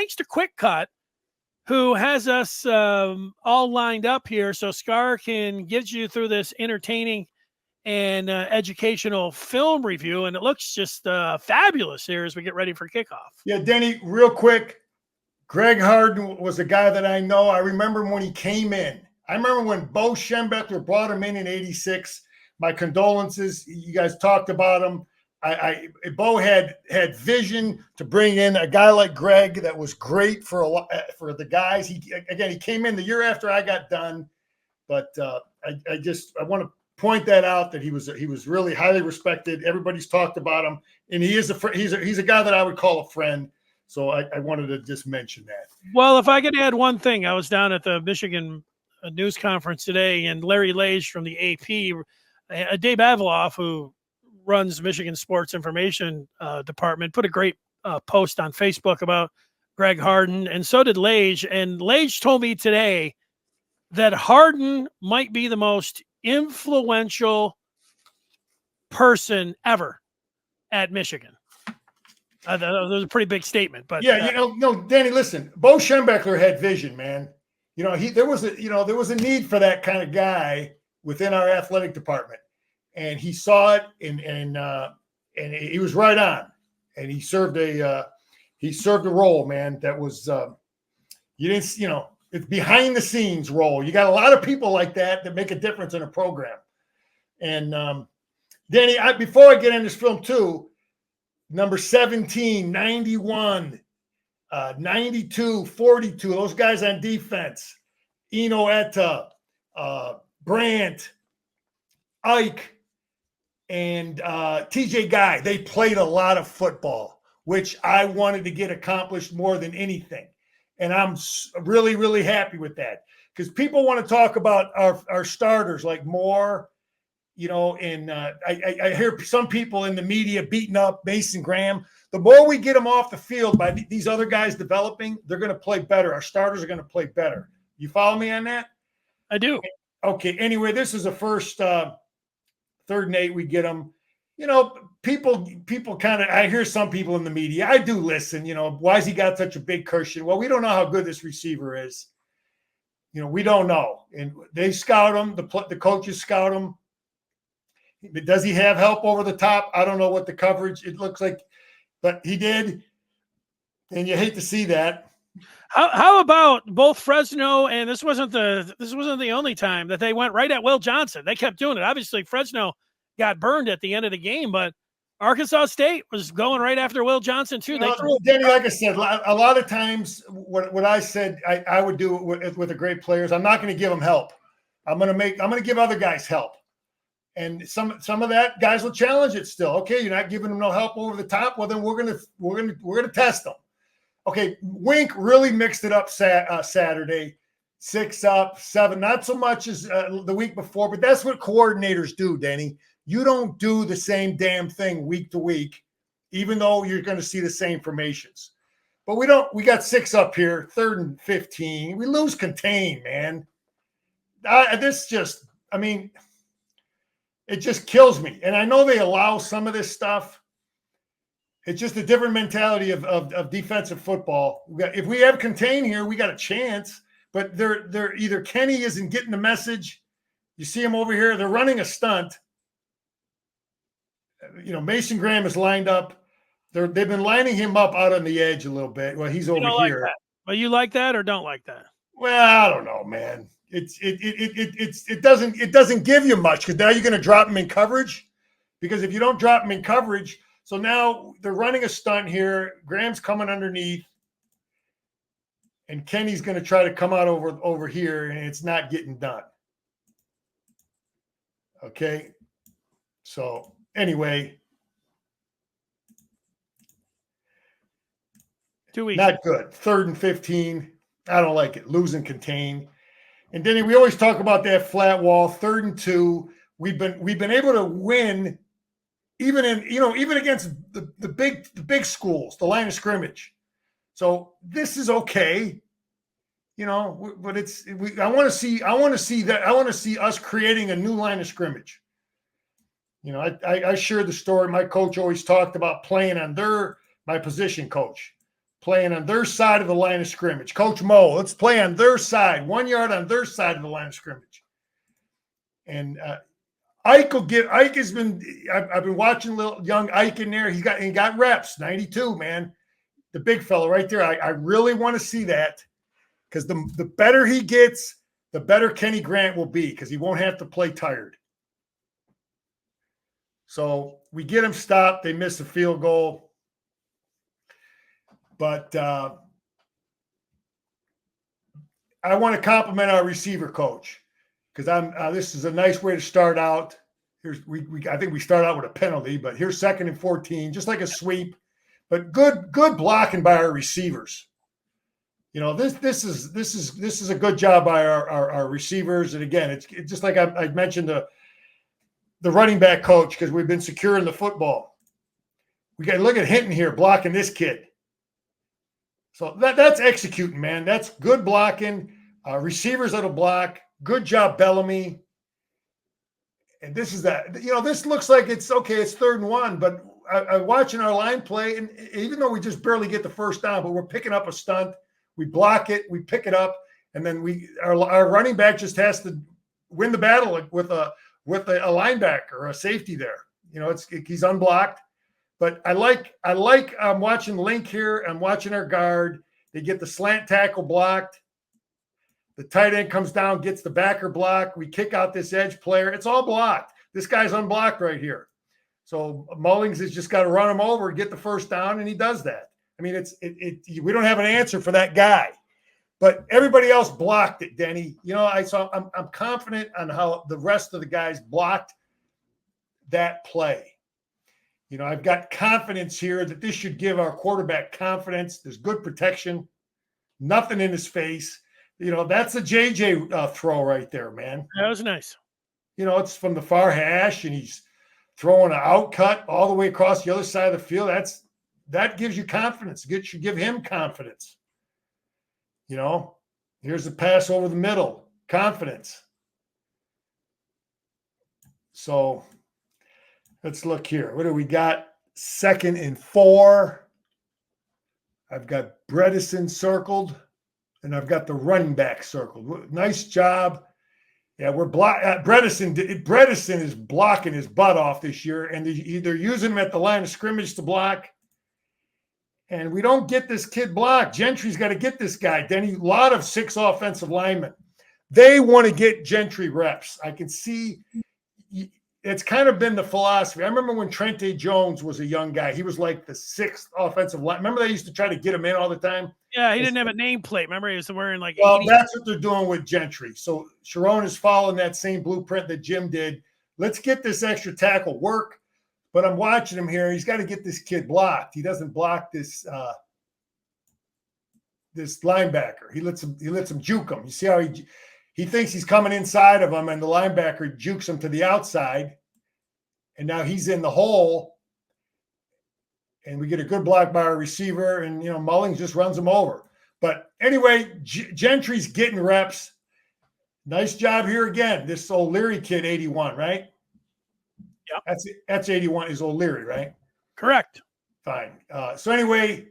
thanks to Quick Cut, who has us all lined up here so Scar can get you through this entertaining and educational film review. And it looks just fabulous here as we get ready for kickoff. Yeah, Denny, real quick. Greg Harden was a guy that I know. I remember when he came in. I remember when Bo Schembechler brought him in '86. My condolences. You guys talked about him. Bo had vision to bring in a guy like Greg that was great for the guys. He came in the year after I got done, but I want to point that out that he was really highly respected. Everybody's talked about him, and he's a guy that I would call a friend. So I wanted to just mention that. Well, if I could add one thing, I was down at the Michigan news conference today, and Larry Lage from the AP, Dave Aviloff, who runs Michigan Sports Information Department, put a great post on Facebook about Greg Harden, and so did Lage. And Lage told me today that Harden might be the most influential person ever at Michigan. That was a pretty big statement, but yeah, no, Danny, listen, Bo Schembechler had vision, man. There was a need for that kind of guy within our athletic department, and he saw it, and he was right on, and he served a role, man. That was it's behind the scenes role. You got a lot of people like that make a difference in a program, and Danny, before I get into this film too. Number 17, 91, 92, 42, those guys on defense, Eno Etta, Brandt, Ike, and TJ Guy, they played a lot of football, which I wanted to get accomplished more than anything. And I'm really, really happy with that because people want to talk about our starters like Moore, and I hear some people in the media beating up Mason Graham. The more we get them off the field by these other guys developing, they're going to play better. Our starters are going to play better. You follow me on that? I do. Okay. Anyway, this is the first 3rd and 8 we get them. People kind of, I hear some people in the media, I do listen, why's he got such a big cushion? Well, we don't know how good this receiver is. We don't know. And they scout him. The coaches scout him. Does he have help over the top? I don't know what the coverage it looks like, but he did, and you hate to see that. How about both Fresno and this wasn't the only time that they went right at Will Johnson. They kept doing it. Obviously, Fresno got burned at the end of the game, but Arkansas State was going right after Will Johnson too. Danny, like I said, a lot of times what I said I would do with the great players, I'm not going to give them help. I'm going to give other guys help. And some of that guys will challenge it still. Okay, you're not giving them no help over the top. Well, then we're gonna test them. Okay, Wink really mixed it up Saturday, 6 up, 7. Not so much as the week before, but that's what coordinators do, Danny. You don't do the same damn thing week to week, even though you're going to see the same formations. But we don't. We got 6 up here, 3rd and 15. We lose contain, man. It just kills me. And I know they allow some of this stuff. It's just a different mentality of defensive football. If we have contain here, we got a chance. But they're either Kenny isn't getting the message. You see him over here. They're running a stunt. Mason Graham is lined up. They've been lining him up out on the edge a little bit. Well, he's over here. Well, you like that or don't like that? Well, I don't know, man. It doesn't give you much because now you're going to drop him in coverage. Because if you don't drop him in coverage, so now they're running a stunt here. Graham's coming underneath, and Kenny's going to try to come out over here, and it's not getting done. Okay, so anyway, 2 weeks. Not good. 3rd and 15. I don't like it. Losing contain. And Denny, we always talk about that flat wall, 3rd and 2. We've been able to win even against the big schools, the line of scrimmage. So this is okay. But I want to see us creating a new line of scrimmage. I shared the story. My coach always talked about playing on my position coach. playing on their side of the line of scrimmage. Coach Mo, let's play on their side, 1 yard on their side of the line of scrimmage. And Ike has been, I've been watching little young Ike in there. He got reps, 92, man. The big fella right there. I really want to see that, because the better he gets, the better Kenny Grant will be, because he won't have to play tired. So we get him stopped. They miss a field goal. But I want to compliment our receiver coach, because this is a nice way to start out. I think we start out with a penalty, but here's 2nd and 14, just like a sweep, but good blocking by our receivers. You know, this is a good job by our receivers. And again, it's just like I mentioned the running back coach, because we've been securing the football. We got to look at Hinton here blocking this kid. So that's executing, man. That's good blocking. Receivers that'll block. Good job, Bellamy. And this is that. You know, this looks like it's okay. It's 3rd and 1, but I'm watching our line play, and even though we just barely get the first down, but we're picking up a stunt. We block it, we pick it up, and then our running back just has to win the battle with a linebacker or a safety there. You know, he's unblocked. But I'm watching Link here. I'm watching our guard. They get the slant tackle blocked. The tight end comes down, gets the backer blocked. We kick out this edge player. It's all blocked. This guy's unblocked right here. So Mullings has just got to run him over, get the first down, and he does that. I mean, we don't have an answer for that guy, but everybody else blocked it, Denny. You know, I'm confident on how the rest of the guys blocked that play. You know, I've got confidence here that this should give our quarterback confidence. There's good protection, nothing in his face. You know, that's a JJ throw right there, man. That was nice. You know, it's from the far hash, and he's throwing an out cut all the way across the other side of the field. That gives you confidence. It should give him confidence. You know, here's the pass over the middle. Confidence. So let's look here. What do we got? 2nd and 4. I've got Bredesen circled, and I've got the running back circled. Nice job. Yeah, we're Bredesen is blocking his butt off this year, and they're using him at the line of scrimmage to block. And we don't get this kid blocked. Gentry's got to get this guy. Denny, a lot of 6 offensive linemen. They want to get Gentry reps. I can see it's kind of been the philosophy. I remember when Trente Jones was a young guy. He was like the 6th offensive line. Remember they used to try to get him in all the time? Yeah, he didn't have a nameplate. Remember, he was wearing like. Well, 80. that's what they're doing with Gentry. So Sharon is following that same blueprint that Jim did. Let's get this extra tackle work. But I'm watching him here. He's got to get this kid blocked. He doesn't block this linebacker. He lets him juke him. You see how he thinks he's coming inside of him, and the linebacker jukes him to the outside, and now he's in the hole. And we get a good block by our receiver, and you know Mullings just runs him over. But anyway, Gentry's getting reps. Nice job here again. This O'Leary kid, 81, right? Yep. That's 81 is O'Leary, right? Correct. Fine. So anyway,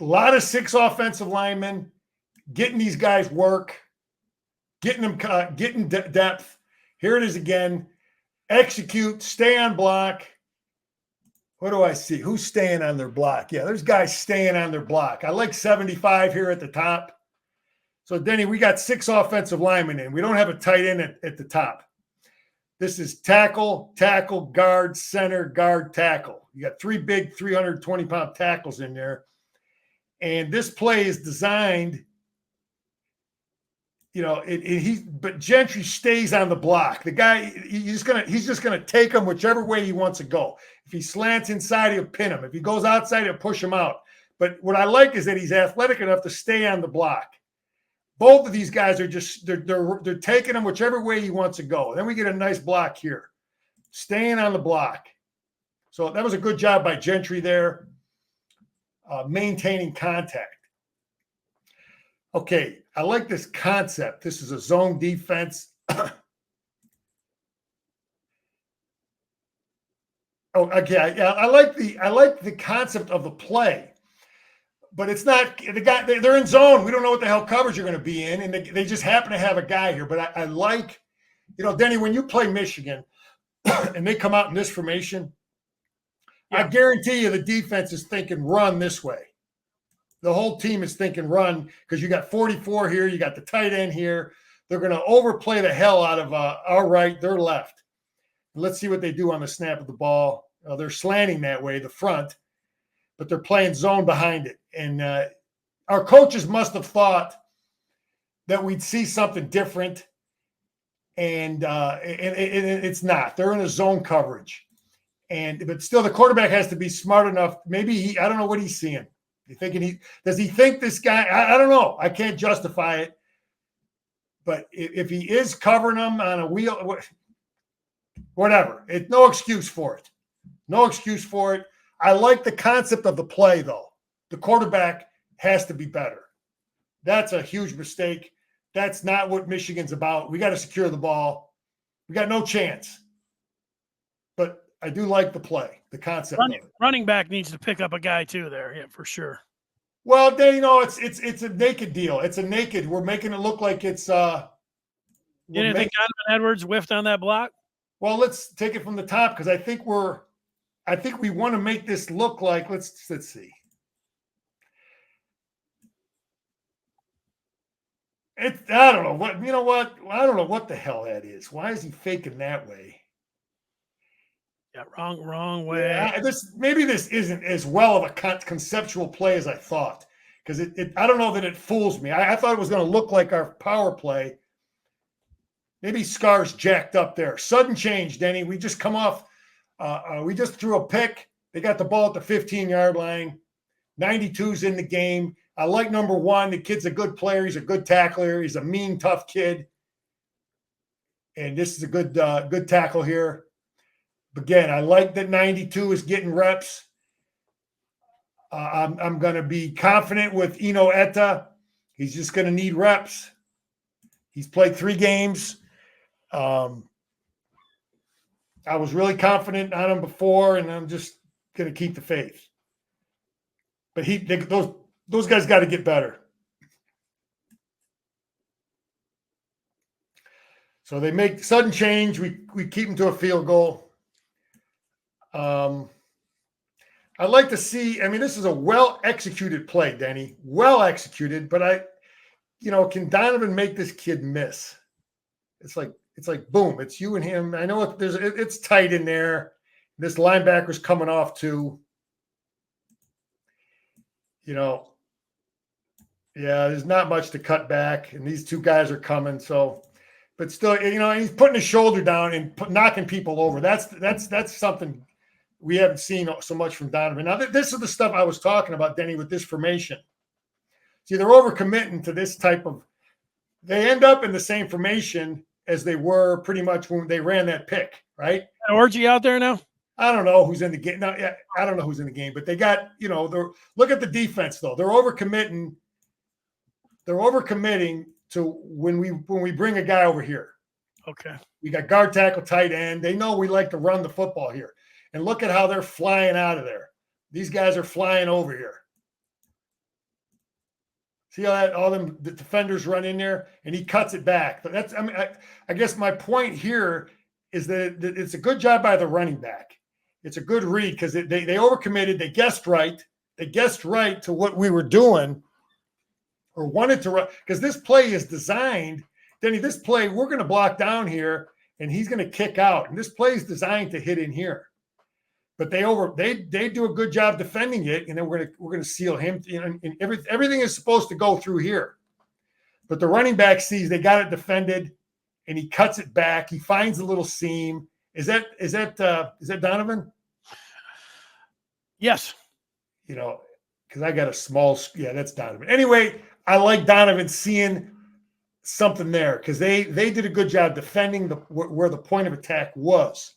a lot of 6 offensive linemen getting these guys work, getting them getting depth. Here it is again. Execute, stay on block. What do I see? Who's staying on their block? Yeah, there's guys staying on their block. I like 75 here at the top. So, Denny, we got 6 offensive linemen in. We don't have a tight end at the top. This is tackle, guard, center, guard, tackle. You got 3 big 320-pound tackles in there. And this play is designed, you know, but Gentry stays on the block. The guy, he's just gonna take him whichever way he wants to go. If he slants inside, he'll pin him. If he goes outside, he'll push him out. But what I like is that he's athletic enough to stay on the block. Both of these guys are just they're taking him whichever way he wants to go. Then we get a nice block here, staying on the block. So that was a good job by Gentry there, maintaining contact. Okay, I like this concept. This is a zone defense. Oh, okay. I like the concept of the play. but it's not the guy. They're in zone. We don't know what the hell coverage you're going to be in, and they just happen to have a guy here. But I like, Denny, when you play Michigan and they come out in this formation, I guarantee you the defense is thinking run this way. The whole team is thinking run because you got 44 here, you got the tight end here. They're going to overplay the hell out of our right, their left. Let's see what they do on the snap of the ball. They're slanting that way, the front, but they're playing zone behind it. And our coaches must have thought that we'd see something different, and it's not. They're in a zone coverage. But still, the quarterback has to be smart enough. Maybe I don't know what he's seeing. Does he think this guy? I don't know. I can't justify it. But if he is covering them on a wheel, whatever, it's no excuse for it. No excuse for it. I like the concept of the play, though. The quarterback has to be better. That's a huge mistake. That's not what Michigan's about. We got to secure the ball. We got no chance. But I do like the play, the concept of it. Running back needs to pick up a guy too there, yeah, for sure. Well, then, it's a naked deal. It's a naked. We're making it look like it's You didn't think Donovan Edwards whiffed on that block? Well, let's take it from the top because I think we want to make this look like let's see. I don't know what I don't know what the hell that is. Why is he faking that way? Yeah, wrong way. Yeah, maybe this isn't as well of a conceptual play as I thought, because I don't know that it fools me. I thought it was going to look like our power play. Maybe Scar's jacked up there. Sudden change, Denny. We just come off. We just threw a pick. They got the ball at the 15-yard line. 92's in the game. I like number 1. The kid's a good player. He's a good tackler. He's a mean, tough kid. And this is a good tackle here. Again, I like that 92 is getting reps. I'm going to be confident with Eno Etta. He's just going to need reps. He's played 3 games. I was really confident on him before, and I'm just going to keep the faith. But those guys got to get better. So they make sudden change. We keep them to a field goal. I'd like to see, this is a well-executed play, Denny. Well-executed, but can Donovan make this kid miss? It's like boom, it's you and him. I know it's tight in there. This linebacker's coming off too. There's not much to cut back, and these 2 guys are coming. So, but still, he's putting his shoulder down and knocking people over. That's something we haven't seen so much from Donovan. Now, this is the stuff I was talking about, Denny, with this formation. See, they're overcommitting to this type of. They end up in the same formation as they were pretty much when they ran that pick, right? Orgy out there now? I don't know who's in the game. No, I don't know who's in the game, but they got, look at the defense, though. They're overcommitting. They're overcommitting to when we bring a guy over here. Okay. We got guard, tackle, tight end. They know we like to run the football here. And look at how they're flying out of there. These guys are flying over here. See how all the defenders run in there, and he cuts it back. But I guess my point here is that it's a good job by the running back. It's a good read because they overcommitted. They guessed right. They guessed right to what we were doing or wanted to run, because this play is designed. Denny, this play, we're going to block down here, and he's going to kick out. And this play is designed to hit in here. But they do a good job defending it, and then we're gonna seal him. And everything is supposed to go through here. But the running back sees they got it defended, and he cuts it back. He finds a little seam. Is that Donovan? Yes. Because I got a small. Yeah, that's Donovan. Anyway, I like Donovan seeing something there because they did a good job defending where the point of attack was.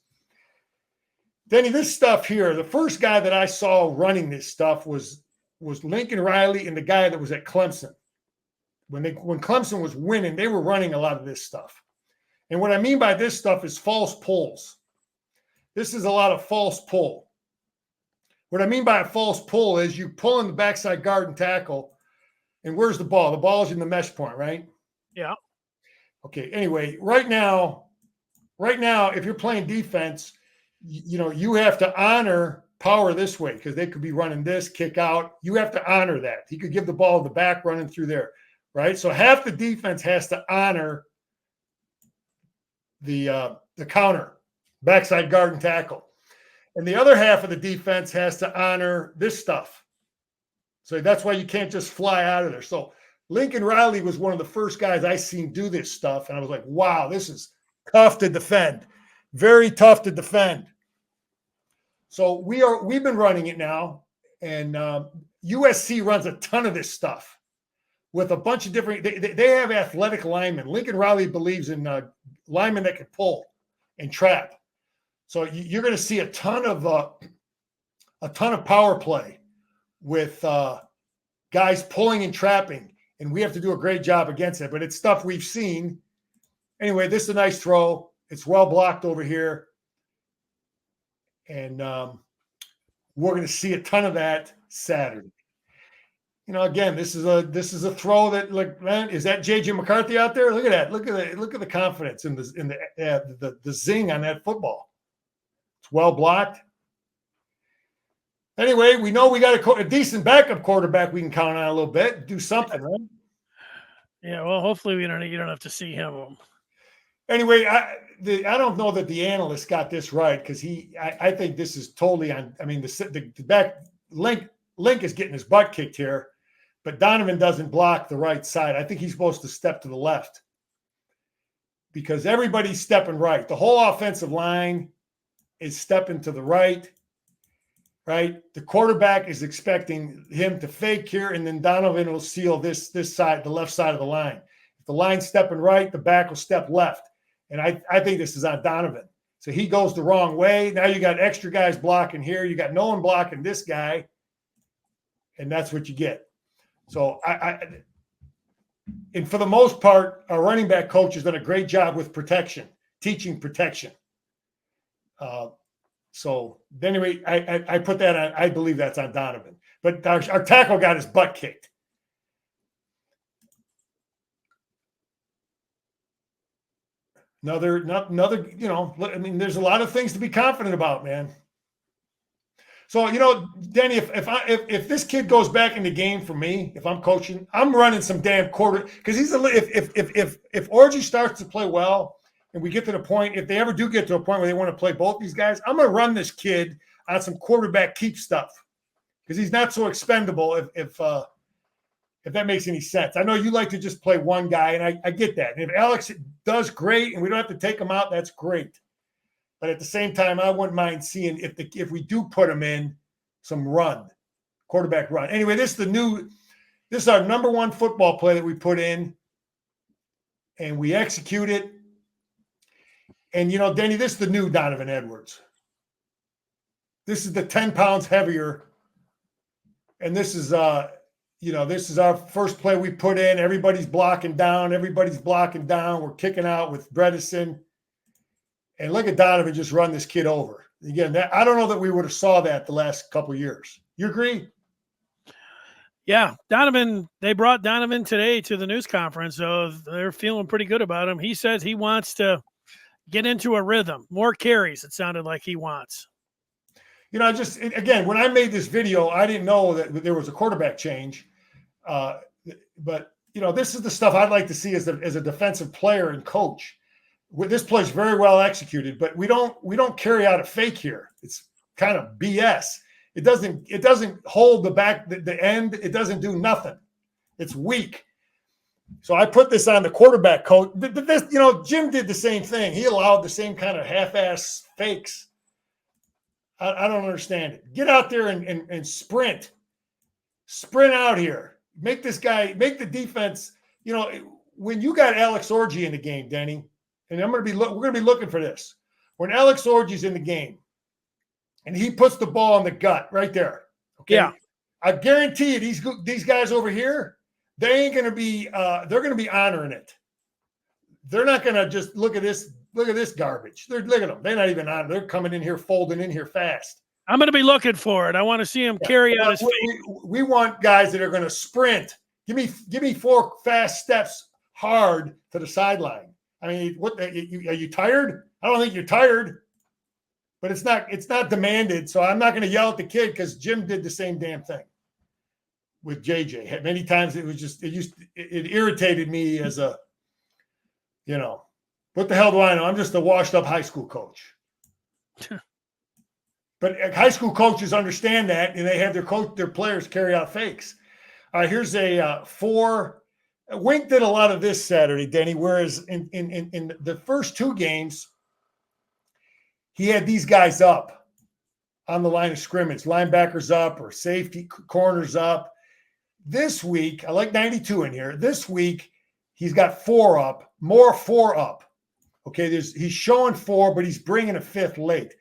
Denny, this stuff here, the first guy that I saw running this stuff was Lincoln Riley and the guy that was at Clemson. When Clemson was winning, they were running a lot of this stuff. And what I mean by this stuff is false pulls. This is a lot of false pull. What I mean by a false pull is you pull in the backside guard and tackle. And where's the ball? The ball is in the mesh point, right? Yeah. Okay. Anyway, right now, if you're playing defense, you have to honor power this way because they could be running this kick out. You have to honor that. He could give the ball in the back running through there, right? So half the defense has to honor the counter, backside guard and tackle. And the other half of the defense has to honor this stuff. So that's why you can't just fly out of there. So Lincoln Riley was one of the first guys I seen do this stuff. And I was like, wow, this is tough to defend. Very tough to defend. So we've been running it now. And USC runs a ton of this stuff with a bunch of different, they have athletic linemen. Lincoln Riley believes in linemen that can pull and trap. So you're going to see a ton of power play with guys pulling and trapping, and we have to do a great job against it. But it's stuff we've seen. Anyway, this is a nice throw. It's well blocked over here, and we're going to see a ton of that Saturday. Again, this is a throw that, like, man, is that JJ McCarthy out there? Look at that. Look at the confidence in the zing on that football. It's well blocked. Anyway, we know we got a decent backup quarterback we can count on a little bit, do something, right? Yeah, well, hopefully you don't have to see him. Anyway, I don't know that the analyst got this right because I think this is totally on. I mean, the back Link is getting his butt kicked here, but Donovan doesn't block the right side. I think he's supposed to step to the left because everybody's stepping right. The whole offensive line is stepping to the right. Right, the quarterback is expecting him to fake here, and then Donovan will seal this side, the left side of the line. If the line's stepping right, the back will step left, and I think this is on Donovan. So he goes the wrong way. Now you got extra guys blocking here. You got no one blocking this guy, and that's what you get. So and for the most part, our running back coach has done a great job with protection, teaching protection. So anyway, I put that on. I believe that's on Donovan. But our tackle got his butt kicked. Another. I mean, there's a lot of things to be confident about, man. So Danny, if this kid goes back in the game for me, if I'm coaching, I'm running some damn quarter because if Orji starts to play well. And we get to the point, if they ever do get to a point where they want to play both these guys, I'm going to run this kid on some quarterback keep stuff because he's not so expendable if that makes any sense. I know you like to just play one guy, and I get that. And if Alex does great and we don't have to take him out, that's great. But at the same time, I wouldn't mind seeing if we do put him in some quarterback run. Anyway, this is our number one football play that we put in, and we execute it. And, Danny, this is the new Donovan Edwards. This is the 10 pounds heavier. And this is our first play we put in. Everybody's blocking down. We're kicking out with Bredesen. And look at Donovan just run this kid over. Again, I don't know that we would have saw that the last couple of years. You agree? Yeah, Donovan, they brought Donovan today to the news conference, so they're feeling pretty good about him. He says he wants to get into a rhythm, more carries. It sounded like he wants. Again, when I made this video, I didn't know that there was a quarterback change. But this is the stuff I'd like to see as a defensive player and coach. This play's very well executed, but we don't carry out a fake here. It's kind of BS. It doesn't hold the end. It doesn't do nothing. It's weak. So I put this on the quarterback coach. Jim did the same thing. He allowed the same kind of half-ass fakes. I don't understand it. Get out there and sprint. Sprint out here. Make the defense. When you got Alex Orji in the game, Denny, and we're going to be looking for this. When Alex Orji's in the game, and he puts the ball in the gut right there. Okay. Yeah. I guarantee you, these guys over here. They ain't going to be. They're going to be honoring it. They're not going to just look at this. Look at this garbage. Look at them. They're not even on. They're coming in here, folding in here fast. I'm going to be looking for it. I want to see him carry out his feet. We want guys that are going to sprint. Give me 4 fast steps hard to the sideline. I mean, what are you tired? I don't think you're tired, but it's not demanded. So I'm not going to yell at the kid because Jim did the same damn thing with JJ. Many times it irritated me as a, what the hell do I know? I'm just a washed up high school coach. But high school coaches understand that, and they have their players carry out fakes. All right, here's a 4. Wink did a lot of this Saturday, Denny, whereas in the first 2 games, he had these guys up on the line of scrimmage, linebackers up or safety corners up. This week, I like 92 in here. This week, he's got 4 up, more 4 up. Okay, he's showing 4, but he's bringing a 5th late.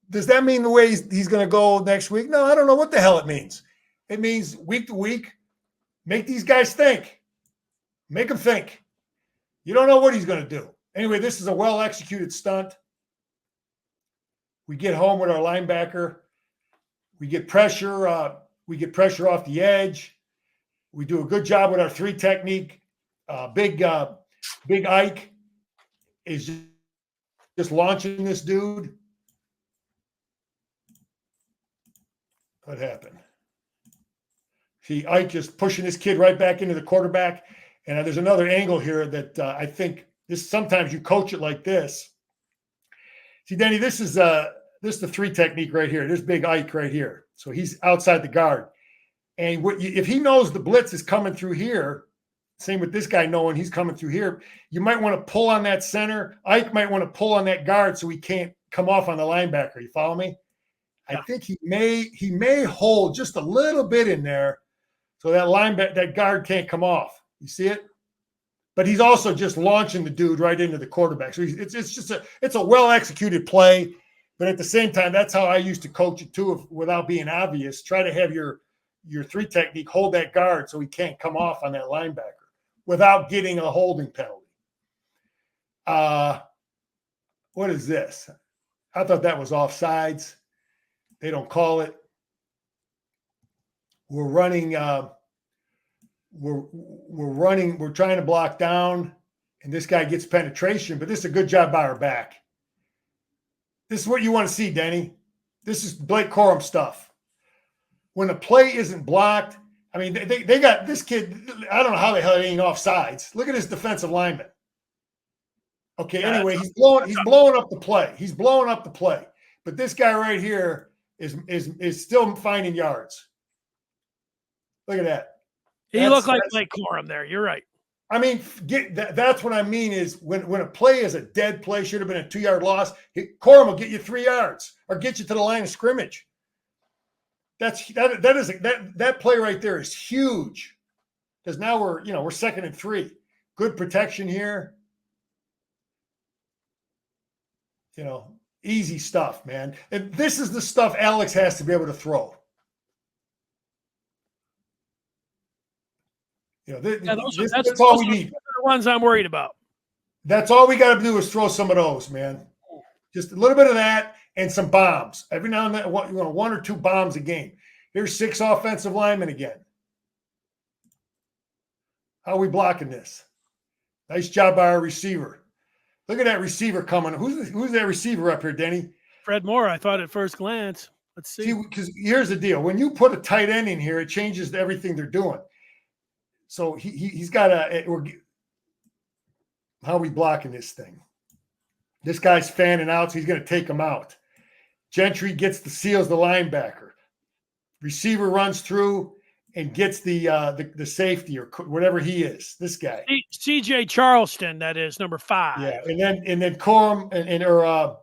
Does that mean the way he's going to go next week? No, I don't know what the hell it means. It means week to week, make these guys think. Make them think. You don't know what he's going to do. Anyway, this is a well-executed stunt. We get home with our linebacker. We get pressure. We get pressure off the edge. We do a good job with our 3 technique. Big Ike is just launching this dude. What happened? See, Ike just pushing this kid right back into the quarterback. And there's another angle here that I think sometimes you coach it like this. See, Denny, this is the 3 technique right here. There's big Ike right here. So he's outside the guard. And if he knows the blitz is coming through here, same with this guy knowing he's coming through here, you might want to pull on that center. Ike might want to pull on that guard so he can't come off on the linebacker. You follow me? I think he may hold just a little bit in there so that guard can't come off. You see it? But he's also just launching the dude right into the quarterback. So it's a well-executed play, but at the same time, that's how I used to coach it too, without being obvious. Try to have your 3 technique, hold that guard so he can't come off on that linebacker without getting a holding penalty. What is this? I thought that was offsides. They don't call it. We're running. We're trying to block down, and this guy gets penetration, but this is a good job by our back. This is what you want to see, Denny. This is Blake Corum stuff. When a play isn't blocked, I mean, they got this kid. I don't know how the hell it ain't offsides. Look at his defensive lineman. Okay, anyway, he's blowing up the play. He's blowing up the play. But this guy right here is still finding yards. Look at that. He looked like Blake Corum there. You're right. I mean, that's what I mean is when a play is a dead play, should have been a 2-yard loss, Corum will get you 3 yards or get you to the line of scrimmage. That play right there is huge because now we're 2nd and 3. Good protection here. Easy stuff, man. And this is the stuff Alex has to be able to throw. That's all we need. The ones I'm worried about. That's all we got to do is throw some of those, man. Just a little bit of that and some bombs. Every now and then, 1 or 2 bombs a game. Here's 6 offensive linemen again. How are we blocking this? Nice job by our receiver. Look at that receiver coming. Who's that receiver up here, Denny? Fred Moore, I thought at first glance. Let's see. Because here's the deal. When you put a tight end in here, it changes everything they're doing. So he's got how are we blocking this thing? This guy's fanning out, so he's going to take him out. Gentry seals the linebacker. Receiver runs through and gets the safety or whatever he is. This guy, C.J. Charleston, that is number 5. Yeah, and then Corum or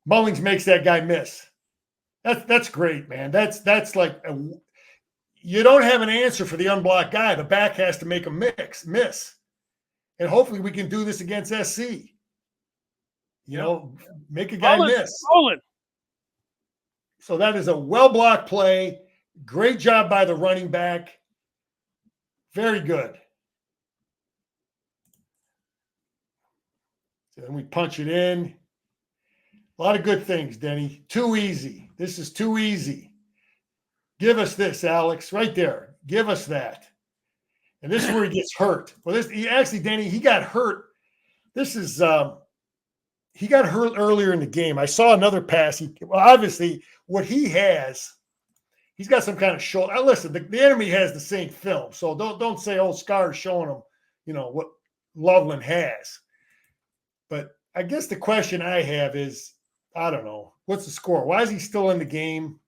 Mullings makes that guy miss. That's great, man. That's like you don't have an answer for the unblocked guy. The back has to make a miss. And hopefully we can do this against SC. Make a guy miss. So that is a well-blocked play. Great job by the running back. Very good. So then we punch it in. A lot of good things, Denny. Too easy. This is too easy. Give us this, Alex, right there. Give us that. And this is where he gets hurt. Well, Denny, he got hurt. This is he got hurt earlier in the game. I saw another pass. Obviously, what he has, he's got some kind of shoulder. Listen, the enemy has the same film, so don't say, "Oh, Scar's showing him," what Loveland has. But I guess the question I have is, I don't know, what's the score? Why is he still in the game?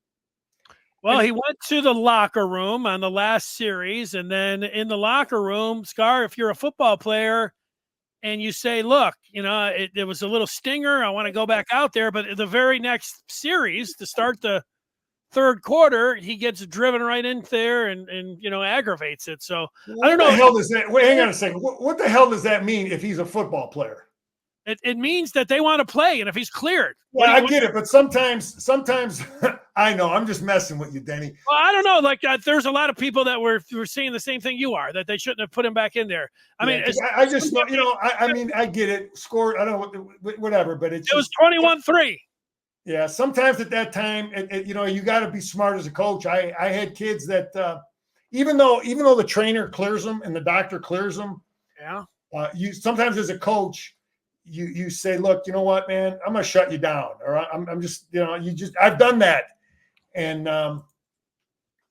Well, he went to the locker room on the last series, and then in the locker room, Scar, if you're a football player and you say, look, it was a little stinger, I want to go back out there, but the very next series to start the third quarter, he gets driven right in there and aggravates it. So I don't know. What the hell does that? Wait, hang on a second. What the hell does that mean if he's a football player? It means that they want to play, and if he's cleared. Yeah, I get it, but sometimes I know I'm just messing with you, Denny. Well, I don't know. Like there's a lot of people that were saying the same thing you are, that they shouldn't have put him back in there. I mean, I just know, I mean, I get it. Scored, I don't know, whatever, but it was 21-3. Yeah, sometimes at that time, you got to be smart as a coach. I had kids that even though the trainer clears them and the doctor clears them, you sometimes as a coach. You say, look, you know what, man, I'm going to shut you down. Or I'm just, I've done that. And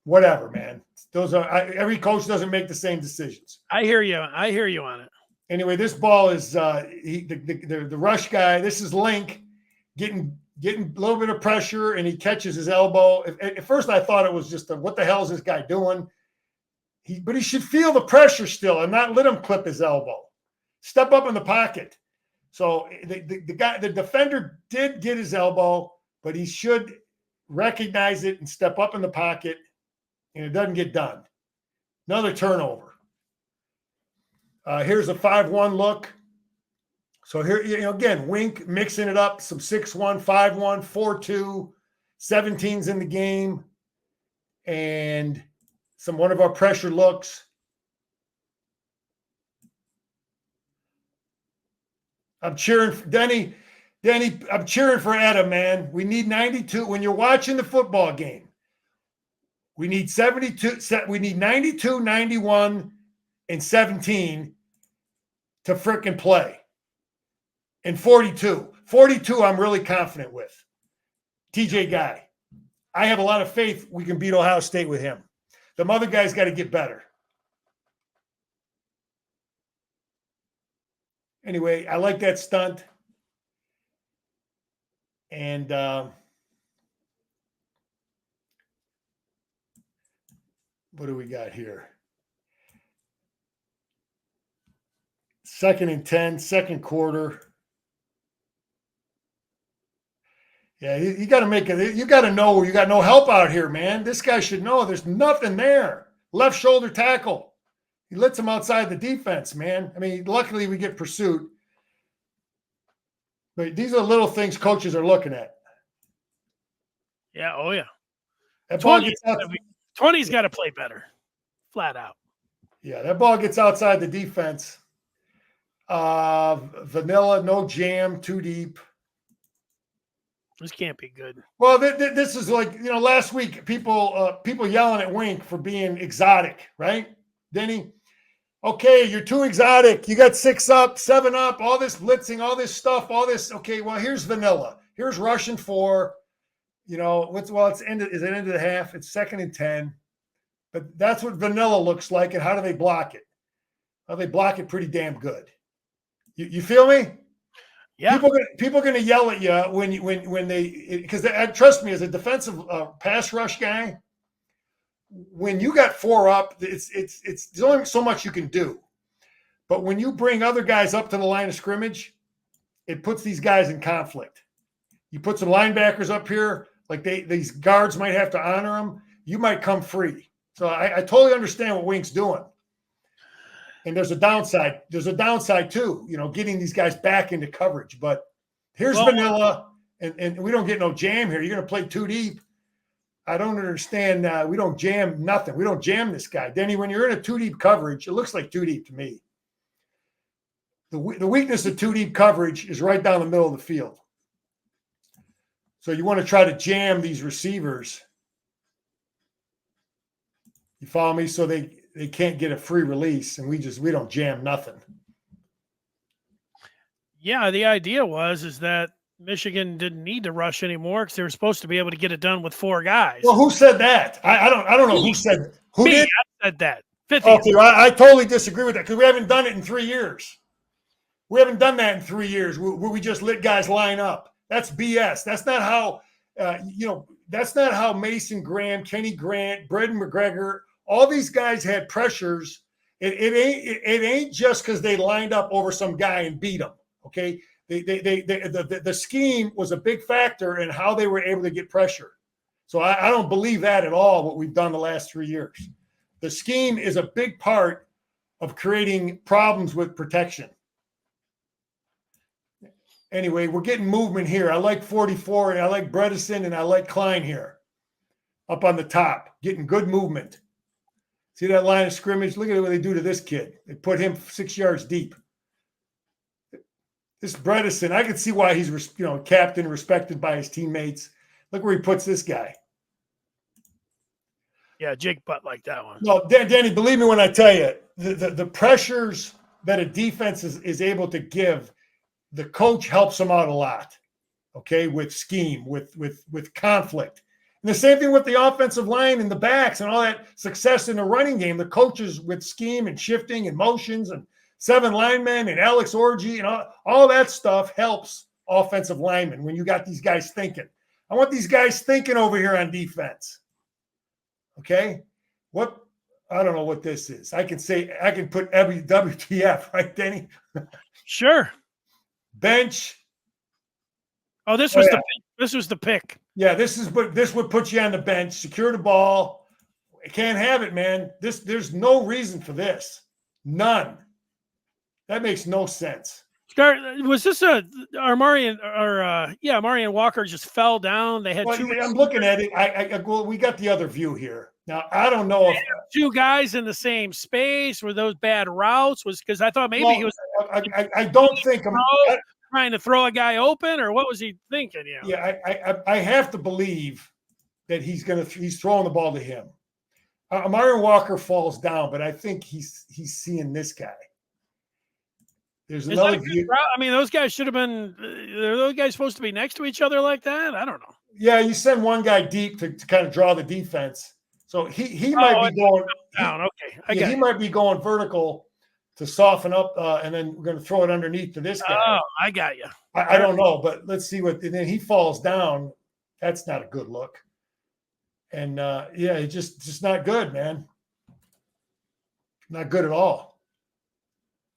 whatever, man. Those are, every coach doesn't make the same decisions. I hear you on it. Anyway, this ball is the rush guy. This is Link getting a little bit of pressure, and he catches his elbow. At first I thought it was just what the hell is this guy doing? But he should feel the pressure still and not let him clip his elbow. Step up in the pocket. So the defender did get his elbow, but he should recognize it and step up in the pocket, and it doesn't get done. Another turnover. Here's a 5-1 look. So here, again, Wink mixing it up, some 6-1, 5-1, 4-2, 17's in the game, and one of our pressure looks. I'm cheering for Denny, I'm cheering for Adam, man. We need 92. When you're watching the football game, we need 72. We need 92, 91, and 17 to frickin' play. And 42. 42, I'm really confident with. TJ Guy. I have a lot of faith we can beat Ohio State with him. The other guy's got to get better. Anyway, I like that stunt. And what do we got here? 2nd and 10, second quarter. Yeah, you got to make it. You got to know you got no help out here, man. This guy should know there's nothing there. Left shoulder tackle. He lets him outside the defense, man. I mean, luckily we get pursuit. But these are little things coaches are looking at. Yeah, oh yeah. That ball 20's got to play better, flat out. Yeah, that ball gets outside the defense. Vanilla, no jam, too deep. This can't be good. Well, this is like, last week, people yelling at Wink for being exotic, right? Denny, okay, you're too exotic. You got 6 up, 7 up, all this blitzing, all this stuff, all this. Okay, well, here's vanilla. Here's Russian 4. It's end of the half. It's 2nd and 10. But that's what vanilla looks like, and how do they block it? Well, they block it pretty damn good. You feel me? Yeah. People are going to yell at you when they, because trust me, as a defensive pass rush guy, when you got 4 up, it's there's only so much you can do. But when you bring other guys up to the line of scrimmage, it puts these guys in conflict. You put some linebackers up here, like these guards might have to honor them. You might come free. So I totally understand what Wink's doing. And there's a downside. There's a downside too, getting these guys back into coverage. But here's vanilla, and we don't get no jam here. You're going to play too deep. I don't understand. We don't jam nothing. We don't jam this guy. Denny, when you're in a too deep coverage, it looks like too deep to me. The weakness of too deep coverage is right down the middle of the field. So you want to try to jam these receivers. You follow me? So they can't get a free release, and we don't jam nothing. Yeah, the idea is that Michigan didn't need to rush anymore because they were supposed to be able to get it done with 4 guys. Well, who said that? I don't know who said it. Who did? I said that. Fithian. Okay, I totally disagree with that because we haven't done it in 3 years. We haven't done that in 3 years where we just let guys line up. That's BS. That's not how that's not how Mason Graham, Kenny Grant, Braden McGregor, all these guys had pressures. It ain't just because they lined up over some guy and beat him. Okay, the scheme was a big factor in how they were able to get pressure. So I don't believe that at all. What we've done the last 3 years, the scheme is a big part of creating problems with protection. Anyway, we're getting movement here. I like 44, and I like Bredesen, and I like Klein here up on the top, getting good movement. See that line of scrimmage? Look at what they do to this kid. They put him 6 yards deep. This Bredesen, I can see why he's captain, respected by his teammates. Look where he puts this guy. Yeah, Jake Butt like that one. No, Danny, believe me when I tell you, the pressures that a defense is able to give, the coach helps them out a lot, okay, with scheme, with conflict. And the same thing with the offensive line and the backs and all that success in the running game. The coaches with scheme and shifting and motions and 7 linemen and Alex Orgy and all that stuff helps offensive linemen when you got these guys thinking. I want these guys thinking over here on defense. Okay? I don't know what this is. I can put every WTF, right, Denny? Sure. Bench. Oh, this was the pick. Yeah, this would put you on the bench, secure the ball. I can't have it, man. There's no reason for this. None. That makes no sense. Was this Marion Walker just fell down? They had 2. I'm looking at it. We got the other view here. Now, I don't know if 2 guys in the same space. Were those bad routes? Was because I thought maybe he was. I don't think trying to throw a guy open, or what was he thinking? Yeah, I have to believe that he's throwing the ball to him. Marion Walker falls down, but I think he's seeing this guy. There's another view. I mean, those guys should have been. Are those guys supposed to be next to each other like that? I don't know. Yeah, you send one guy deep to kind of draw the defense. So he might be going down. Okay, he might be going vertical to soften up, and then we're going to throw it underneath to this guy. Oh, I got you. I don't know, but let's see and then he falls down. That's not a good look. And it's just not good, man. Not good at all.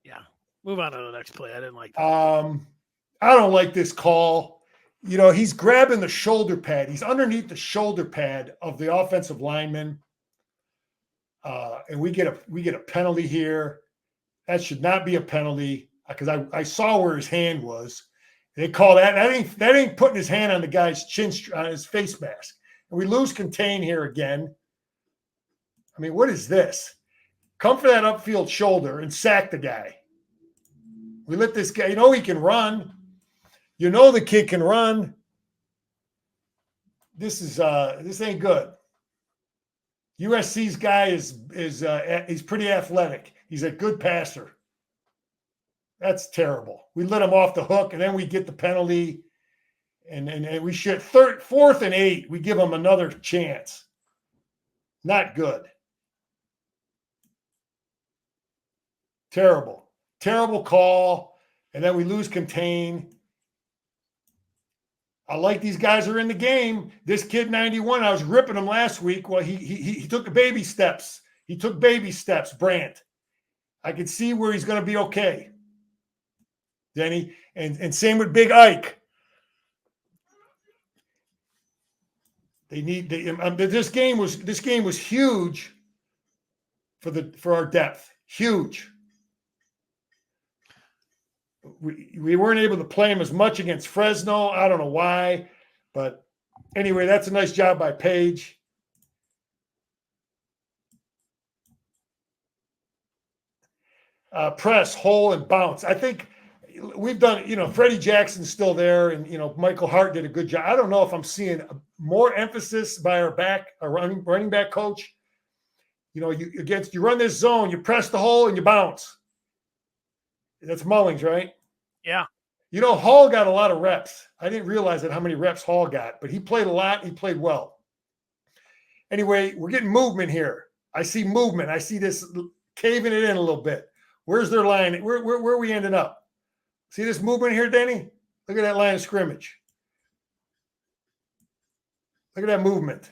Yeah. Move on to the next play. I didn't like that. I don't like this call. He's grabbing the shoulder pad. He's underneath the shoulder pad of the offensive lineman. And we get a penalty here. That should not be a penalty because I saw where his hand was. They call that ain't putting his hand on the guy's on his face mask. And we lose contain here again. I mean, what is this? Come for that upfield shoulder and sack the guy. We let this guy, he can run. The kid can run. This ain't good. USC's guy is he's pretty athletic. He's a good passer. That's terrible. We let him off the hook, and then we get the penalty, and we should 4th and 8. We give him another chance. Not good. Terrible call, and then we lose contain. I like these guys are in the game. This kid 91, I was ripping him last week. Well, he took baby steps. He took baby steps, Brandt. I could see where he's going to be okay. Denny, and same with Big Ike. This game was huge for our depth. Huge. We weren't able to play him as much against Fresno. I don't know why, but anyway, that's a nice job by Page. Press, hole, and bounce. I think we've done, Freddie Jackson's still there, and Michael Hart did a good job. I don't know if I'm seeing more emphasis by our running back coach. You run this zone, you press the hole and you bounce. That's Mullings, right? Yeah. Hall got a lot of reps. I didn't realize how many reps Hall got, but he played a lot. He played well. Anyway, we're getting movement here. I see movement. I see this caving it in a little bit. Where's their line? Where are we ending up? See this movement here, Denny? Look at that line of scrimmage. Look at that movement.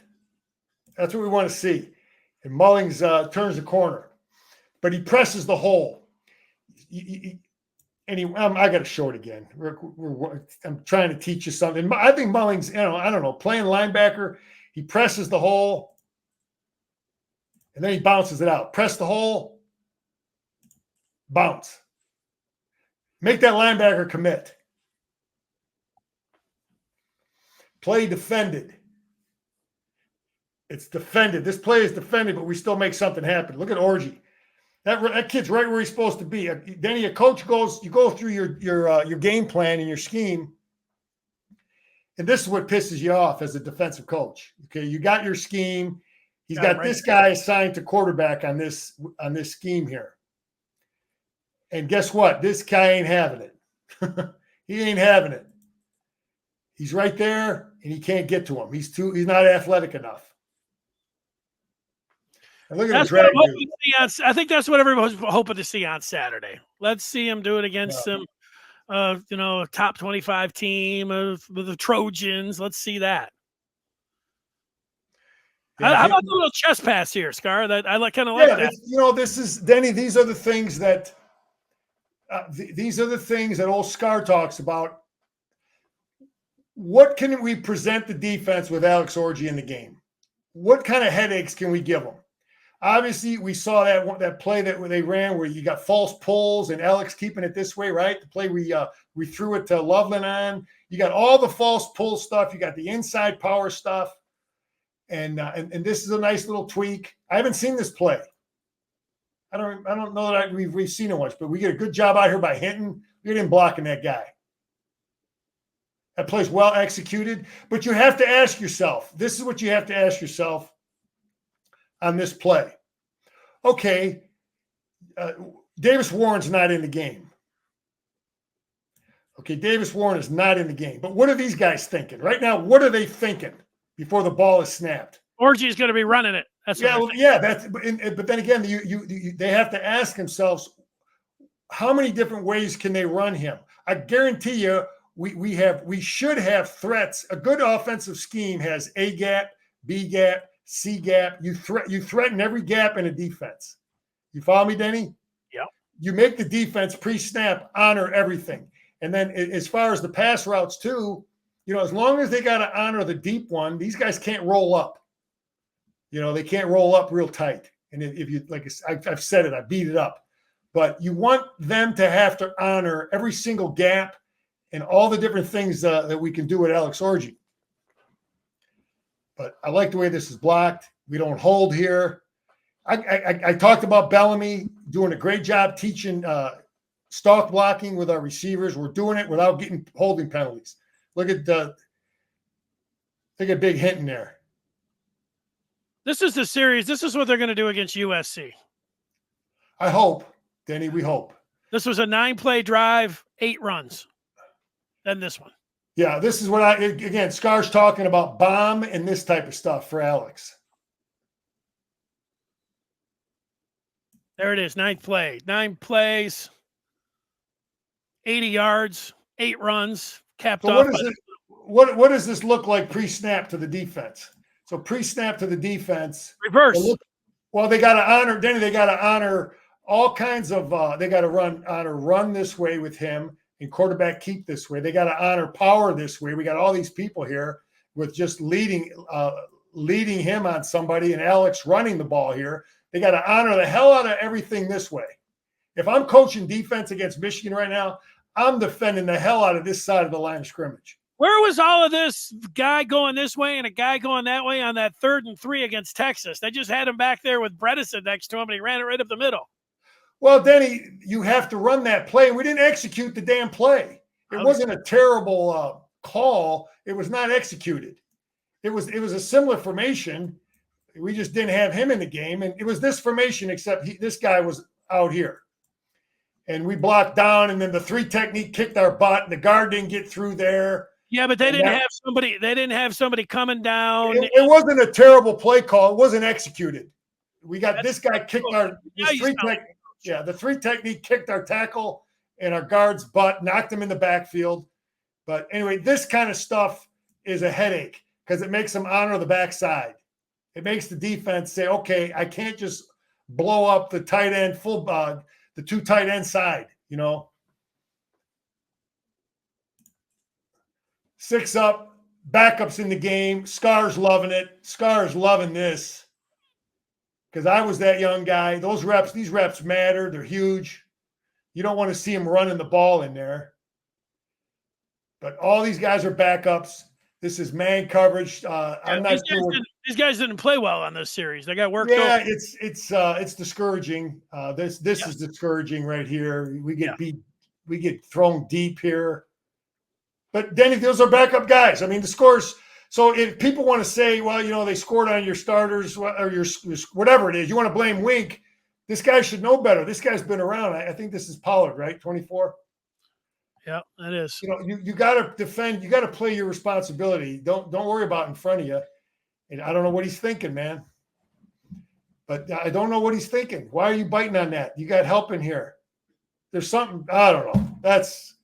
That's what we want to see. And Mullings turns the corner, but he presses the hole. I got to show it again. I'm trying to teach you something. I think Mullings, I don't know, playing linebacker, he presses the hole, and then he bounces it out. Press the hole, bounce. Make that linebacker commit. Play defended. It's defended. This play is defended, but we still make something happen. Look at Orgy. That kid's right where he's supposed to be. Danny, a coach you go through your game plan and your scheme, and this is what pisses you off as a defensive coach. Okay, you got your scheme. He's got this guy assigned to quarterback on this scheme here. And guess what? This guy ain't having it. He ain't having it. He's right there, and he can't get to him. He's not athletic enough. And look at him drag dude. I think that's what everyone's hoping to see on Saturday. Let's see him do it against some, a top 25 team with the Trojans. Let's see that. Yeah, how about the little chest pass here, Scar? That I kind of like that. This is Denny. These are the things that old Scar talks about. What can we present the defense with Alex Orji in the game? What kind of headaches can we give them? Obviously, we saw that play that they ran where you got false pulls and Alex keeping it this way, right? The play we threw it to Loveland on. You got all the false pull stuff. You got the inside power stuff, and this is a nice little tweak. I haven't seen this play. I don't know that we've seen it much, but we get a good job out here by Hinton. Look at him blocking that guy. That play's well executed, but you have to ask yourself. This is what you have to ask yourself on this play. Okay, Davis Warren's not in the game. Okay, Davis Warren is not in the game. But what are these guys thinking right now? What are they thinking before the ball is snapped? Orgy's going to be running it. But then again, they have to ask themselves, how many different ways can they run him? I guarantee you, we should have threats. A good offensive scheme has A gap, B gap, C gap. You threaten every gap in a defense. You follow me, Denny? Yeah. You make the defense pre-snap honor everything. And then as far as the pass routes too, as long as they got to honor the deep one, these guys can't roll up. They can't roll up real tight. And if you, like I've said it, I beat it up. But you want them to have to honor every single gap and all the different things that we can do with Alex Orji. But I like the way this is blocked. We don't hold here. I talked about Bellamy doing a great job teaching stalk blocking with our receivers. We're doing it without getting holding penalties. Look at Big Hinton there. This is the series. This is what they're going to do against USC. I hope, Denny. We hope. This was a 9-play drive, 8 runs. Then this one. Yeah, this is what again, Scar's talking about bomb and this type of stuff for Alex. There it is, 9th play. 9 plays, 80 yards, 8 runs, capped off. What does this look like pre-snap to the defense? So pre-snap to the defense. Reverse. They got to honor, Denny, they got to honor all kinds of, they got to run this way with him and quarterback keep this way. They got to honor power this way. We got all these people here with just leading him on somebody and Alex running the ball here. They got to honor the hell out of everything this way. If I'm coaching defense against Michigan right now, I'm defending the hell out of this side of the line of scrimmage. Where was all of this guy going this way and a guy going that way on that 3rd and 3 against Texas? They just had him back there with Bredesen next to him, and he ran it right up the middle. Well, Denny, you have to run that play. We didn't execute the damn play. It wasn't a terrible call. It was not executed. It was a similar formation. We just didn't have him in the game, and it was this formation except this guy was out here. And we blocked down, and then the 3 technique kicked our butt, and the guard didn't get through there. Yeah, but they didn't have somebody. They didn't have somebody coming down. It wasn't a terrible play call. It wasn't executed. We got this guy kicked our the 3 technique kicked our tackle and our guard's butt, knocked him in the backfield. But anyway, this kind of stuff is a headache because it makes them honor the backside. It makes the defense say, okay, I can't just blow up the tight end the 2 tight end side, 6 up, backups in the game. Scar's loving it. Scar's loving this because I was that young guy. These reps matter. They're huge. You don't want to see him running the ball in there. But all these guys are backups. This is man coverage. I'm not sure. These guys didn't play well on this series. They got worked. Yeah, it's discouraging. This is discouraging right here. We get beat. We get thrown deep here. But Denny, those are backup guys. I mean, the scores. So if people want to say, well, they scored on your starters or your whatever it is, you want to blame Wink. This guy should know better. This guy's been around. I think this is Pollard, right? 24. Yeah, that is. You got to defend. You got to play your responsibility. Don't worry about in front of you. And I don't know what he's thinking, man. But I don't know what he's thinking. Why are you biting on that? You got help in here. There's something. I don't know. That's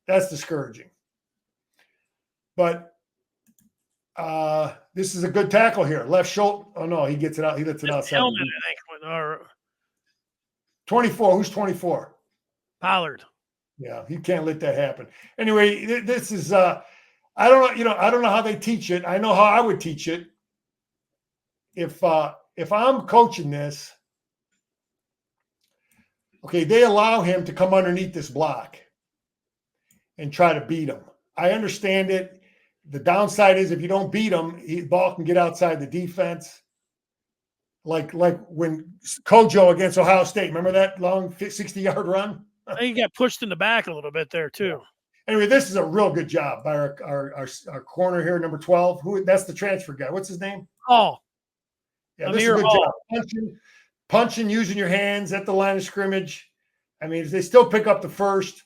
discouraging. But this is a good tackle here. Left shoulder. Oh no, he gets it out. He lets it outside. Helmet, I think. Or 24. Who's 24? Pollard. Yeah, you can't let that happen. Anyway, this is I don't know, I don't know how they teach it. I know how I would teach it. If I'm coaching this, okay, they allow him to come underneath this block and try to beat him. I understand it. The downside is if you don't beat him, the ball can get outside the defense. Like when Kojo against Ohio State, remember that long 60-yard run? I think he got pushed in the back a little bit there too. Anyway, this is a real good job by our corner here, number 12. That's the transfer guy. What's his name? Hall. Yeah, this is a good job. Punching, using your hands at the line of scrimmage. I mean, they still pick up the first.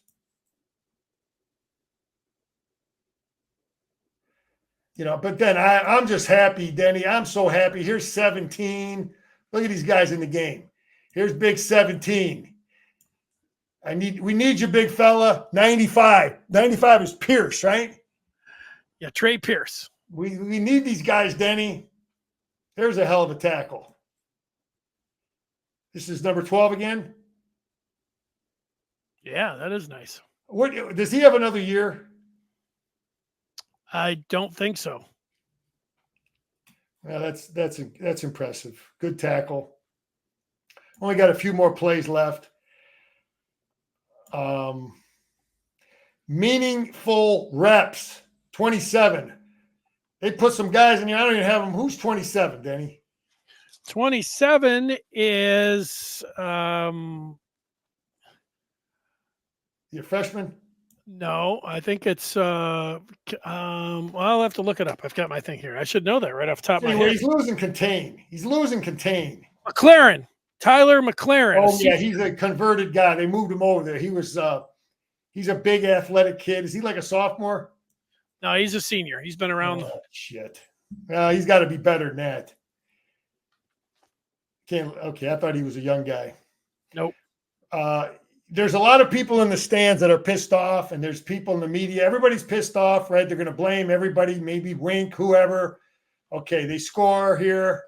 But then I'm just happy, Denny. I'm so happy. Here's 17. Look at these guys in the game. Here's big 17. We need you, big fella. 95. 95 is Pierce, right? Yeah, Trey Pierce. We need these guys, Denny. There's a hell of a tackle. This is number 12 again? Yeah, that is nice. Does he have another year? I don't think so. Well, that's impressive. Good tackle. Only got a few more plays left. Meaningful reps, 27. They put some guys in here. I don't even have them. Who's 27, Denny? 27 is Your freshman? No, I think it's well, I'll have to look it up. I've got my thing here. I should know that right off the top of my head. He's losing contain. McLaren. Tyler McLaren. Oh, yeah, he's a converted guy. They moved him over there. He's a big athletic kid. Is he like a sophomore? No, he's a senior. He's been around. Oh, shit. He's got to be better than that. Okay, I thought he was a young guy. Nope. There's a lot of people in the stands that are pissed off, and there's people in the media. Everybody's pissed off, right? They're going to blame everybody, maybe Wink, whoever. Okay, they score here.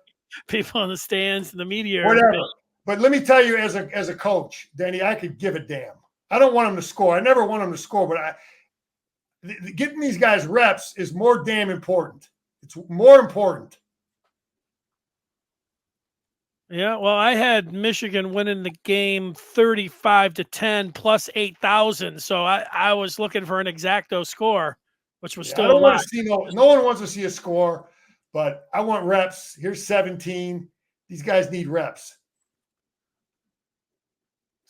People in the stands, the media. Whatever. But let me tell you, as a coach, Danny, I could give a damn. I don't want them to score. I never want them to score, but getting these guys reps is more damn important. It's more important. Yeah, well, I had Michigan winning the game 35-10 plus 8,000. So I was looking for an exacto score, which was still. I don't want to see no one wants to see a score, but I want reps. Here's 17. These guys need reps.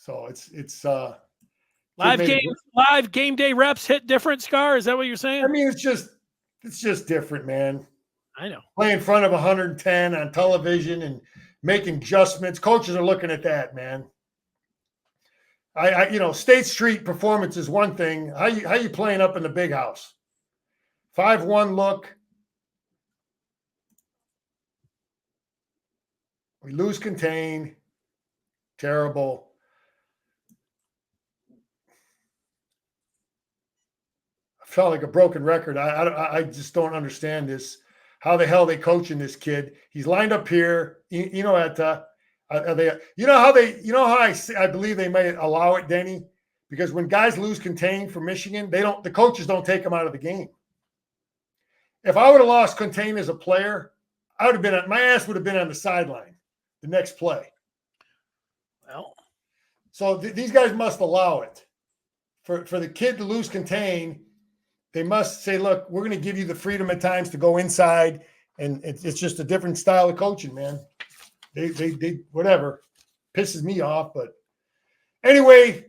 So it's live game day reps hit different. Scar, is that what you're saying? I mean, it's just different, man. I know. Play in front of 110 on television and making adjustments. Coaches are looking at that, man. State Street performance is one thing. How you playing up in the big house? 5-1 look. We lose contain. Terrible. I felt like a broken record. I just don't understand this. How the hell are they coaching this kid? He's lined up here. I believe they may allow it, Denny, because when guys lose contain for Michigan, the coaches don't take them out of the game. If I would have lost contain as a player, my ass would have been on the sideline the next play. Well, so these guys must allow it. For the kid to lose contain, they must say, look, we're going to give you the freedom at times to go inside, and it's just a different style of coaching, man. They whatever pisses me off, but anyway,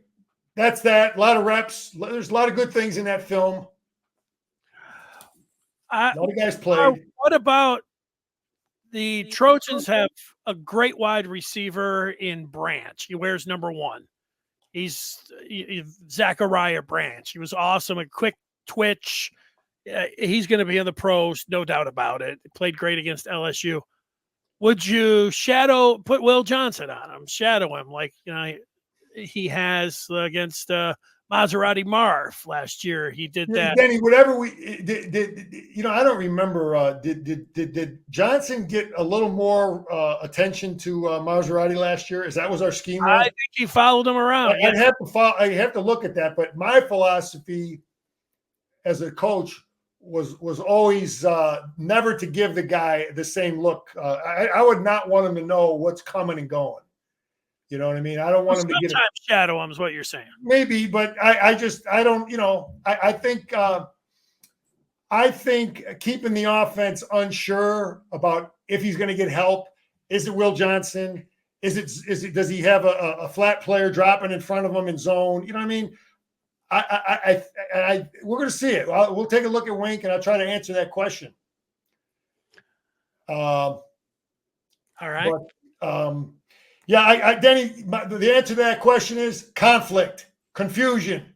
that's that. A lot of reps. There's a lot of good things in that film. A lot of guys played. What about the Trojans? Have a great wide receiver in Branch. He wears number 1. He's Zachariah Branch. He was awesome. A quick twitch. He's going to be in the pros, no doubt about it. He played great against LSU. Would you put Will Johnson on him, shadow him like he has against Maserati Marv last year? He did that. Denny, whatever we did, I don't remember. Did Johnson get a little more attention to Maserati last year? Was our scheme? I think he followed him around. I'd have to look at that. But my philosophy as a coach was always never to give the guy the same look. I would not want him to know what's coming and going. You know what I mean? I don't want him to get shadow him is what you're saying. Maybe, but I don't, I think keeping the offense unsure about if he's going to get help. Is it Will Johnson? Does he have a flat player dropping in front of him in zone? You know what I mean? We're going to see it. We'll take a look at Wink, and I'll try to answer that question. All right. But, Denny, the answer to that question is conflict, confusion.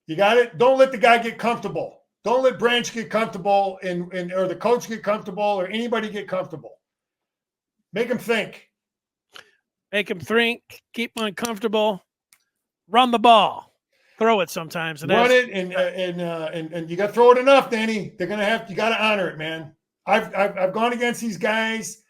You got it? Don't let the guy get comfortable. Don't let Branch get comfortable or the coach get comfortable or anybody get comfortable. Make him think. Make him think. Keep him uncomfortable. Run the ball. Throw it sometimes. Run it and you got to throw it enough, Danny. You got to honor it, man. I've gone against these guys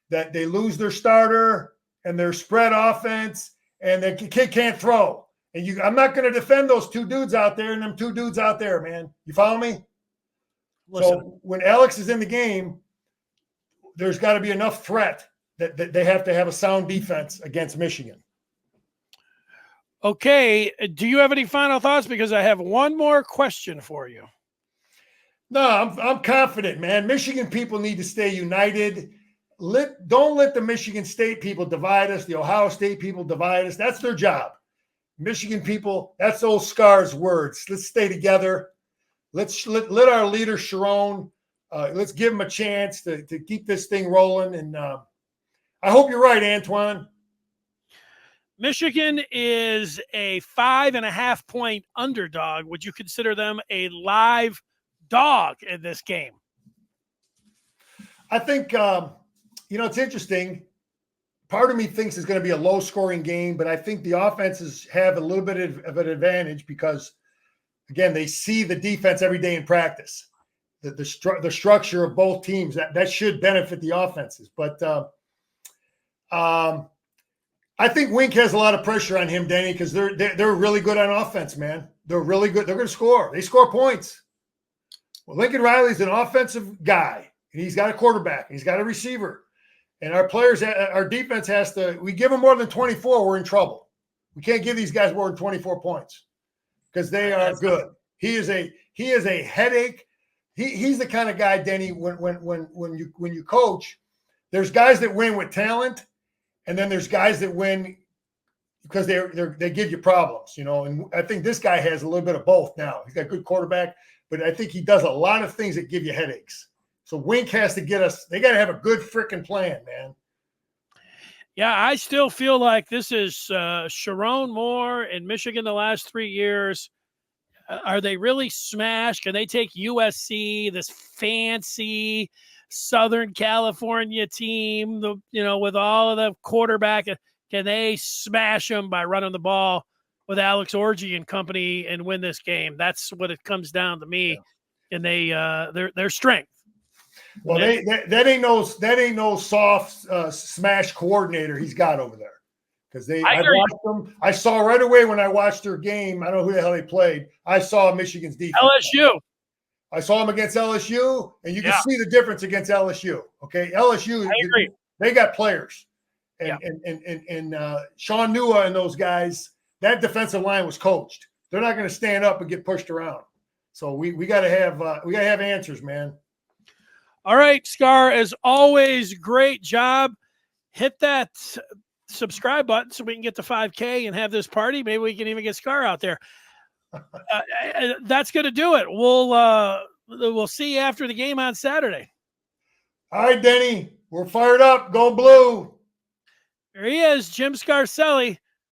that they lose their starter and their spread offense, and the kid can't throw. And I'm not going to defend those 2 dudes out there and them 2 dudes out there, man. You follow me? Listen. So when Alex is in the game, there's got to be enough threat that they have to have a sound defense against Michigan. Okay. Do you have any final thoughts? Because I have one more question for you. No, I'm confident, man. Michigan people need to stay united. Don't let the Michigan State people divide us. The Ohio State people divide us. That's their job. Michigan people, that's old Scar's words. Let's stay together. Let our leader Sharon, let's give him a chance to keep this thing rolling. And I hope you're right, Antoine. Michigan is a 5.5 point underdog. Would you consider them a live dog in this game? I think, it's interesting. Part of me thinks it's going to be a low scoring game, but I think the offenses have a little bit of an advantage because, again, they see the defense every day in practice. The structure of both teams, that should benefit the offenses. But I think Wink has a lot of pressure on him, Danny, because they're really good on offense, man. They're really good. They're going to score. They score points. Well, Lincoln Riley's an offensive guy, and he's got a quarterback. He's got a receiver. And our defense has to – we give them more than 24, we're in trouble. We can't give these guys more than 24 points because they are good. He is a headache. He's the kind of guy, Denny, when you coach, there's guys that win with talent, and then there's guys that win because they give you problems, you know. And I think this guy has a little bit of both now. He's got a good quarterback, but I think he does a lot of things that give you headaches. So Wink has to get us. They got to have a good freaking plan, man. Yeah, I still feel like this is Sharon Moore in Michigan the last 3 years. Are they really smashed? Can they take USC, this fancy Southern California team, with all of the quarterback? Can they smash them by running the ball with Alex Orji and company and win this game? That's what it comes down to me. Yeah. And they their strength. Well, that ain't no soft smash coordinator he's got over there. Because I watched them. I saw right away when I watched their game. I don't know who the hell they played. I saw Michigan's defense. LSU. I saw them against LSU, and you can see the difference against LSU. Okay, LSU. I agree. They got players, and Sean Nua and those guys. That defensive line was coached. They're not going to stand up and get pushed around. So we got to have answers, man. All right, Scar. As always, great job. Hit that subscribe button so we can get to 5K and have this party. Maybe we can even get Scar out there. That's going to do it. We'll see you after the game on Saturday. All right, Denny, we're fired up. Go Blue. There he is, Jim Scarcelli.